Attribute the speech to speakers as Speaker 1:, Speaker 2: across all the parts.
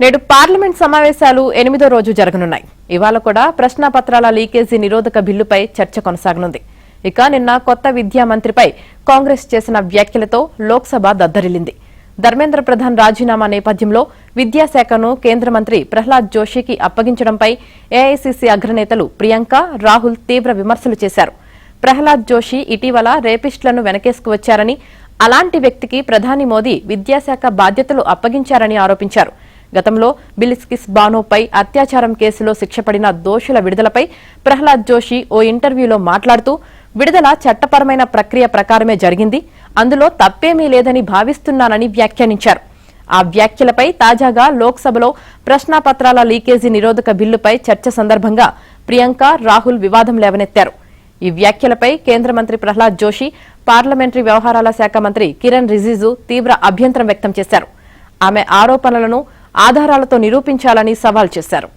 Speaker 1: నేడు పార్లమెంట్ సమావేశాలు 8వ రోజు జరగనున్నాయి. ఇవాళ కూడా ప్రశ్నాపత్రాల లీకేజీ నిరోధక బిల్లుపై చర్చ కొనసాగనుంది. ఇక నిన్న కొత్త విద్యా మంత్రిపై కాంగ్రెస్ చేసిన వ్యాఖ్యలతో లోక్సభ దద్దరిల్లింది. ధర్మేంద్ర ప్రధాన్ రాజీనామా నేపథ్యంలో విద్యాశాఖను కేంద్ర మంత్రి ప్రహ్లాద్ జోషికి అప్పగించడంపై ఏఐసీసీ అగ్రనేతలు ప్రియాంక, రాహుల్ తీవ్ర విమర్శలు చేశారు. ప్రహ్లాద్ జోషి ఇటీవల రేపిస్టులను వెనకేసుకువచ్చారని, అలాంటి వ్యక్తికి ప్రధాని మోదీ విద్యాశాఖ బాధ్యతలు అప్పగించారని ఆరోపించారు. గతంలో బిల్కిస్ బానోపై అత్యాచారం కేసులో శిక్షపడిన దోషుల విడుదలపై ప్రహ్లాద్ జోషి ఓ ఇంటర్వ్యూలో మాట్లాడుతూ, విడుదల చట్టపరమైన ప్రక్రియ ప్రకారమే జరిగింది, అందులో తప్పేమీ లేదని భావిస్తున్నానని వ్యాఖ్యానించారు. ఆ వ్యాఖ్యలపై తాజాగా లోక్సభలో ప్రశ్నాపత్రాల లీకేజీ నిరోధక బిల్లుపై చర్చ సందర్భంగా ప్రియాంక, రాహుల్ వివాదం లేవనెత్తారు. ఈ వ్యాఖ్యలపై కేంద్ర మంత్రి ప్రహ్లాద్ జోషి, పార్లమెంటరీ వ్యవహారాల శాఖ మంత్రి కిరణ్ రిజిజు తీవ్ర అభ్యంతరం వ్యక్తం చేశారు. ఆమె ఆరోపణలను ఆధారాలతో నిరూపించాలని సవాల్ చేశారు.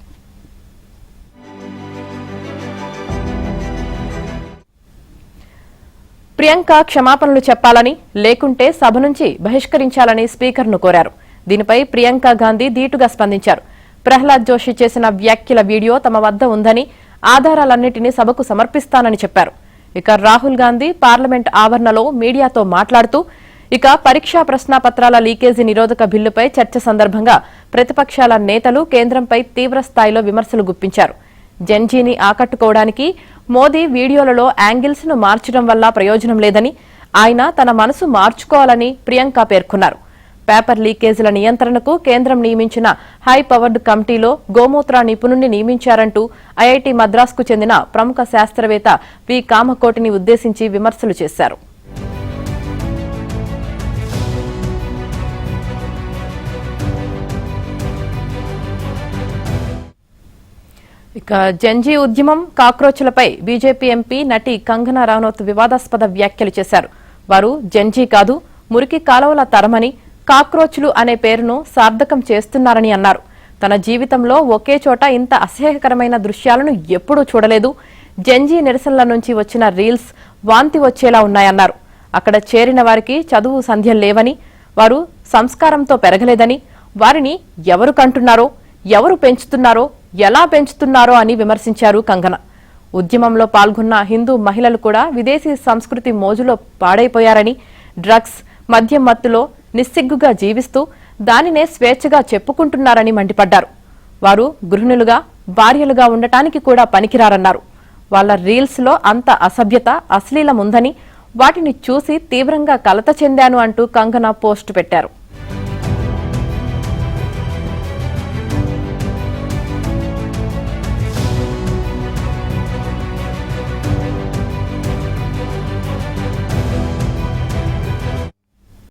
Speaker 1: ప్రియాంక క్షమాపణలు చెప్పాలని, లేకుంటే సభ నుంచి బహిష్కరించాలని స్పీకర్ను కోరారు. దీనిపై ప్రియాంక గాంధీ ధీటుగా స్పందించారు. ప్రహ్లాద్ జోషి చేసిన వ్యాఖ్యల వీడియో తమ వద్ద ఉందని, ఆధారాలన్నింటినీ సభకు సమర్పిస్తానని చెప్పారు. ఇక రాహుల్ గాంధీ పార్లమెంట్ ఆవరణలో మీడియాతో మాట్లాడుతూ, ఇక పరీక్షా ప్రశ్నాపత్రాల లీకేజీ నిరోధక బిల్లుపై చర్చ సందర్భంగా ప్రతిపక్షాల నేతలు కేంద్రంపై తీవ్ర స్థాయిలో విమర్శలు గుప్పించారు. జెన్జీని ఆకట్టుకోవడానికి మోదీ వీడియోలలో యాంగిల్స్ ను మార్చడం వల్ల ప్రయోజనం లేదని, ఆయన తన మనసు మార్చుకోవాలని ప్రియాంక పేర్కొన్నారు. పేపర్ లీకేజీల నియంత్రణకు కేంద్రం నియమించిన హై పవర్డ్ కమిటీలో గోమూత్ర నిపుణుణ్ణి నియమించారంటూ ఐఐటి మద్రాసుకు చెందిన ప్రముఖ శాస్త్రవేత్త పి కామకోటిని ఉద్దేశించి విమర్శలు చేశారు. ఇక జెన్జీ ఉద్యమం, కాక్రోచ్లపై బీజేపీ ఎంపీ నటి కంగనా రనౌత్ వివాదాస్పద వ్యాఖ్యలు చేశారు. వారు జెన్జీ కాదు, మురికి కాలువల తరమని, కాక్రోచ్లు అనే పేరును సార్థకం చేస్తున్నారని అన్నారు. తన జీవితంలో ఒకే చోట ఇంత అసహ్యకరమైన దృశ్యాలను ఎప్పుడూ చూడలేదు. జెన్జీ నిరసనల నుంచి వచ్చిన రీల్స్ వాంతి వచ్చేలా ఉన్నాయన్నారు. అక్కడ చేరిన వారికి చదువు సంధ్యలు లేవని, వారు సంస్కారంతో పెరగలేదని, వారిని ఎవరు కంటున్నారో, ఎవరు పెంచుతున్నారో, ఎలా పెంచుతున్నారో అని విమర్శించారు కంగన. ఉద్యమంలో పాల్గొన్న హిందూ మహిళలు కూడా విదేశీ సంస్కృతి మోజులో పాడైపోయారని, డ్రగ్స్, మద్యం మత్తులో నిస్సిగ్గుగా జీవిస్తూ దానినే స్వేచ్ఛగా చెప్పుకుంటున్నారని మండిపడ్డారు. వారు గృహిణులుగా, భార్యలుగా ఉండటానికి కూడా పనికిరారన్నారు. వాళ్ల రీల్స్ లో అంత అసభ్యత, అశ్లీలం ఉందని, వాటిని చూసి తీవ్రంగా కలత చెందాను అంటూ కంగన పోస్టు పెట్టారు.